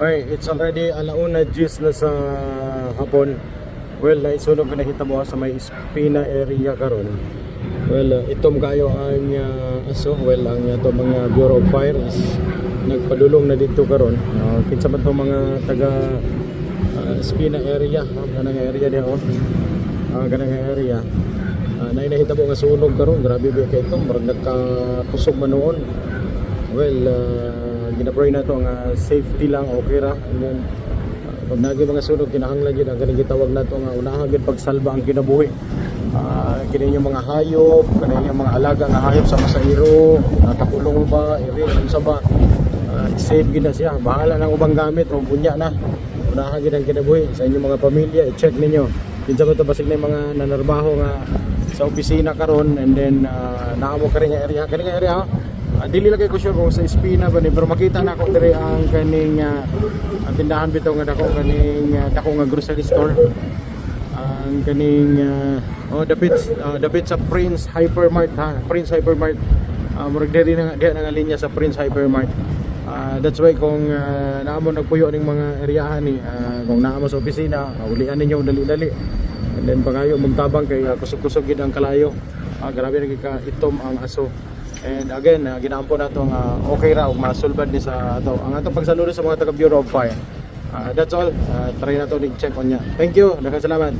Okay, it's already alauna 10 na sa hapon. Well, naisunog na nakita mo sa may Espina area karon. Well, itom kayo ang aso. Well, ang ito mga Bureau of Fire is nagpadulong na dito karon. Kinsa man to mga taga Espina area, kanang area diha kanang area. Nainahita mo nga sunog karon. Grabe ba kay itom, murag nagkakusog man noon. Well, ginapray na to ang safety lang, okay ra. And then, pag nagi mga sunog, kinahanglan yun, ang galing gitawag na to nga unahan yun pagsalba ang kinabuhi. Kini yung mga hayop, kini yung mga alaga nga hayop sa masairo, natakulong ba, ano sa ba, save gina siya, bahala ng ubang gamit o bunya na. Unahan yun ang kinabuhi sa inyong mga pamilya, i-check ninyo. Kinsa ba ito basig na yung mga nanarbaho nga sa opisina karon, and then naamo ka rin nga area, kani nga area dili lagay ko sure kung sa Espina ba ni, pero makita na ako dire ang kaning ang tindahan bitaw nga dako kaning dako nga grocery store, ang kaning dapit sa Prince Hypermart Prince Hypermart, murag diri na nga linya sa Prince Hypermart. That's why kung naamo nagpuyo ning mga eryahan ni, kung naamo sa opisina, ulian ninyo dali-dali, and then pagayo magtabang kay kusog-kusog gid ang kalayo. Grabe nagika itom ang aso. And again, ginaampo na itong okay ra ug masulbad ni sa ato ang atong pagsaludo sa mga taga Bureau of Fire. That's all. Try na to, check on niya. Thank you, daghang salamat.